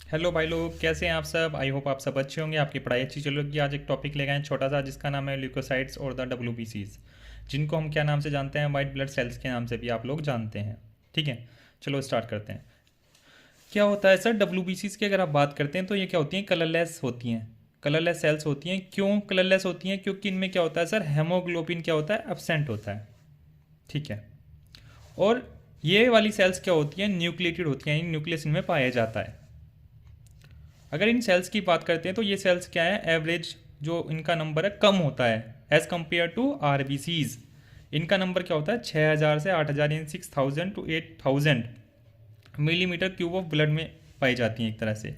Hello भाई लोग, कैसे हैं आप सब। आई होप आप सब अच्छे होंगे, आपकी पढ़ाई अच्छी चल रही है। आज एक टॉपिक ले गए हैं छोटा सा, जिसका नाम है ल्यूकोसाइट्स और द डब्ल्यूबीसीज, जिनको हम क्या नाम से जानते हैं, वाइट ब्लड सेल्स के नाम से भी आप लोग जानते हैं। ठीक है, चलो स्टार्ट करते हैं। क्या होता है सर, डब्ल्यूबीसीज की अगर आप बात करते हैं तो ये क्या होती हैं, कलरलेस होती हैं। कलरलेस सेल्स होती हैं। क्यों कलरलेस होती हैं? क्योंकि इनमें क्या होता है सर, हेमोग्लोबिन क्या होता है, एब्सेंट होता है। ठीक है। और ये वाली सेल्स क्या होती हैं, न्यूक्लिएटेड होती हैं, न्यूक्लियस इनमें पाया जाता है। अगर इन सेल्स की बात करते हैं तो ये सेल्स क्या है, एवरेज जो इनका नंबर है कम होता है एज कम्पेयर टू आरबीसीज। इनका नंबर क्या होता है, 6000 से 8000 in 6000 to 8000 millimetre cube of blood में पाई जाती हैं एक तरह से।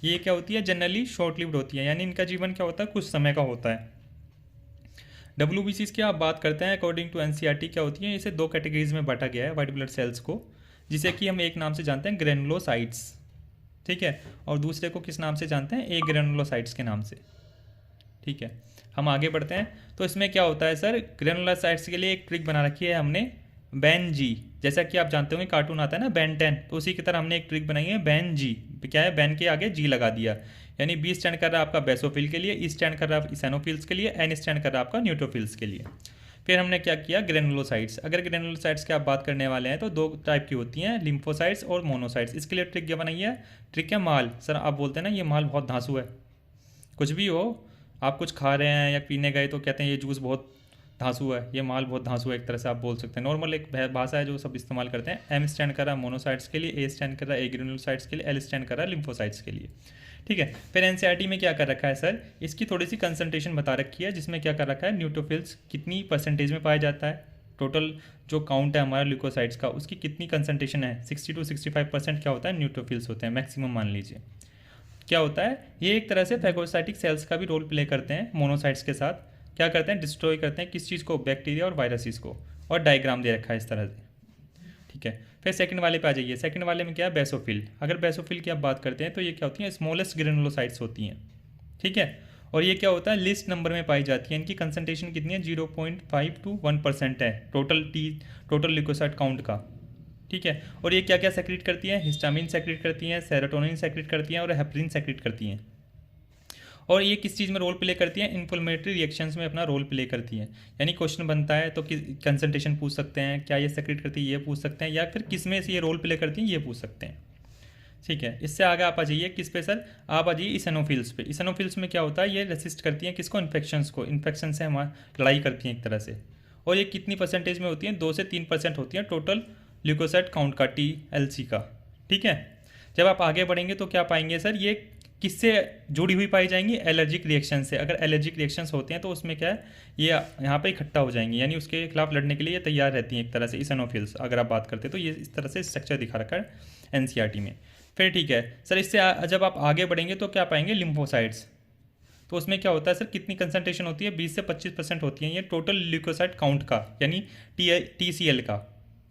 ये क्या होती है, जनरली शॉर्ट लिव्ड होती है, यानी इनका जीवन क्या होता है, कुछ समय का होता है। डब्ल्यूबीसीज की आप बात करते हैं, अकॉर्डिंग टू एनसीईआरटी क्या होती है, इसे दो कैटेगरीज में बांटा गया है वाइट ब्लड सेल्स को, जिसे कि हम एक नाम से जानते हैं ग्रेनुलोसाइट्स। ठीक है। और दूसरे को किस नाम से जानते हैं, ए ग्रेनुलोसाइट्स के नाम से। ठीक है। हम आगे बढ़ते हैं। तो इसमें क्या होता है सर, ग्रेनुलोसाइट्स के लिए एक ट्रिक बना रखी है हमने, बैन जी। जैसा कि आप जानते होंगे कार्टून आता है ना बैन 10, तो उसी की तरह हमने एक ट्रिक बनाई है बैन जी। क्या है, बैन के आगे जी लगा दिया, यानी बी स्टैंड कर रहा है आपका बेसोफिल के लिए, ई स्टैंड कर रहा है इसेनोफिल्स के लिए, एन स्टैंड कर रहा है आपका न्यूट्रोफिल्स के लिए। फिर हमने क्या किया, ग्रेनुलोसाइट्स। अगर ग्रेनुलोसाइट्स की आप बात करने वाले हैं तो दो टाइप की होती हैं, लिम्फोसाइट्स और मोनोसाइट्स। इसके लिए ट्रिक क्या बनाई है, ट्रिक है माल। सर आप बोलते हैं ना ये माल बहुत धांसू है, कुछ भी हो, आप कुछ खा रहे हैं या पीने गए तो कहते हैं ये जूस बहुत धांसू है, ये माल बहुत धांसू है, एक तरह से आप बोल सकते हैं। नॉर्मल एक भाषा है जो सब इस्तेमाल करते हैं। एम स्टैंड कर रहा है मोनोसाइट्स के लिए, ए स्टैंड कर रहा है ए ग्रेनुलोसाइट्स के लिए, एल स्टैंड कर रहा है लिम्फोसाइट्स के लिए। ठीक है। फिर एनसीईआरटी में क्या कर रखा है सर, इसकी थोड़ी सी कंसंट्रेशन बता रखी है, जिसमें क्या कर रखा है, न्यूट्रोफिल्स कितनी परसेंटेज में पाया जाता है, टोटल जो काउंट है हमारा ल्यूकोसाइट्स का, उसकी कितनी कंसंट्रेशन है, 60 to 65% क्या होता है, न्यूट्रोफिल्स होते हैं मैक्सिमम मान लीजिए। क्या होता है, ये एक तरह से फैगोसाइटिक सेल्स का भी रोल प्ले करते हैं मोनोसाइट्स के साथ। क्या करते हैं, डिस्ट्रॉय करते हैं किस चीज़ को, बैक्टीरिया और वायरसेस को। और डायग्राम दे रखा है इस तरह से। ठीक है। फिर सेकंड वाले पे आ जाइए। सेकंड वाले में क्या है, बेसोफिल। अगर बेसोफिल की आप बात करते हैं तो ये क्या होती हैं, स्मॉलेस्ट ग्रेनुलोसाइट्स होती हैं। ठीक है। और ये क्या होता है, लिस्ट नंबर में पाई जाती है। इनकी कंसंट्रेशन कितनी है, 0.5 to 1% है टोटल ल्यूकोसाइट काउंट का। ठीक है। और ये क्या क्या सेक्रेट करती हैं, हिस्टामिन सेक्रेट करती हैं, सेरोटोनिन सेक्रेट करती हैं और हेपरिन सेक्रेट करती हैं। और ये किस चीज़ में रोल प्ले करती हैं, इन्फ्लेमेटरी रिएक्शंस में अपना रोल प्ले करती हैं। यानी क्वेश्चन बनता है तो किस कंसंट्रेशन पूछ सकते हैं, क्या ये सेक्रेट करती है ये पूछ सकते हैं, या फिर किस में से ये रोल प्ले करती हैं ये पूछ सकते हैं। ठीक है। इससे आगे आप आ जाइए किस पे सर, आप आ जाइए इसेनोफिल्स पे। इसेनोफिल्स में क्या होता है, ये रेसिस्ट करती हैं किसको, इन्फेक्शंस को। इन्फेक्शन से हमारा लड़ाई करती हैं एक तरह से। और ये कितनी परसेंटेज में होती हैं, 2 से 3% होती हैं टोटल ल्यूकोसाइट काउंट का, TLC का। ठीक है। जब आप आगे बढ़ेंगे तो क्या पाएंगे सर, ये किससे जुड़ी हुई पाई जाएंगी, एलर्जिक रिएक्शन से। अगर एलर्जिक रिएक्शंस होते हैं तो उसमें क्या है, ये यहाँ पे इकट्ठा हो जाएंगी, यानी उसके खिलाफ लड़ने के लिए ये तैयार रहती हैं एक तरह से, इसेनोफिल्स अगर आप बात करते हैं तो। ये इस तरह से स्ट्रक्चर दिखा रखा है एनसीईआरटी में। फिर ठीक है सर, इससे जब आप आगे बढ़ेंगे तो क्या पाएंगे, लिम्फोसाइट्स। तो उसमें क्या होता है सर, कितनी कंसंट्रेशन होती है, 20 से 25% होती है ये टोटल ल्यूकोसाइट काउंट का, यानी TCL का।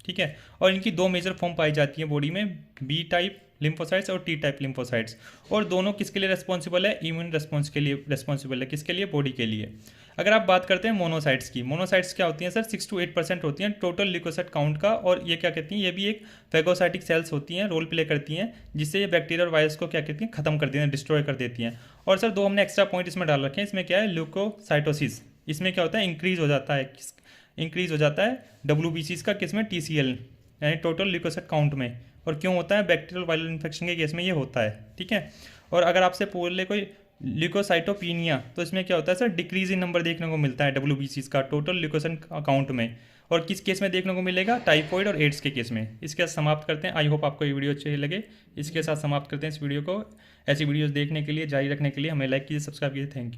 ठीक है। और इनकी दो मेजर फॉर्म पाई जाती है बॉडी में, बी टाइप लिम्फोसाइट्स और टी टाइप लिम्फोसाइट्स। और दोनों किसके लिए रेस्पॉन्सिबल है, इम्यून रेस्पॉन्स के लिए रेस्पॉन्सिबल है, किसके लिए, बॉडी के लिए। अगर आप बात करते हैं मोनोसाइट्स की, मोनोसाइट्स क्या होती हैं सर, 6 to 8% होती हैं टोटल ल्यूकोसाइट काउंट का। और ये क्या कहती हैं, ये भी एक फैगोसाइटिक सेल्स होती हैं, रोल प्ले करती हैं, जिससे ये बैक्टीरिया और वायरस को क्या कहती हैं, खत्म कर देती हैं, डिस्ट्रॉय कर देती हैं। और सर दो हमने एक्स्ट्रा पॉइंट इसमें डाल रखे हैं। इसमें क्या है, ल्यूकोसाइटोसिस। इसमें क्या होता है, इंक्रीज हो जाता है, इंक्रीज हो जाता है डब्ल्यूबीसीज का, किसमें, TCL यानी टोटल ल्यूकोसाइट काउंट में। और क्यों होता है, बैक्टीरियल वायरल इन्फेक्शन के केस में ये होता है। ठीक है। और अगर आपसे पूछ ले कोई ल्यूकोसाइटोपिनिया, तो इसमें क्या होता है सर, डिक्रीज इन नंबर देखने को मिलता है डब्ल्यूबीसीज का टोटल ल्यूकोसाइट अकाउंट में। और किस केस में देखने को मिलेगा, टाइफॉइड और एड्स के केस में। इसके साथ समाप्त करते हैं। आई होप आपको ये वीडियो अच्छी लगे। इसके साथ समाप्त करते हैं इस वीडियो को। ऐसी वीडियोस देखने के लिए, जारी रखने के लिए हमें लाइक कीजिए, सब्सक्राइब कीजिए। Thank you.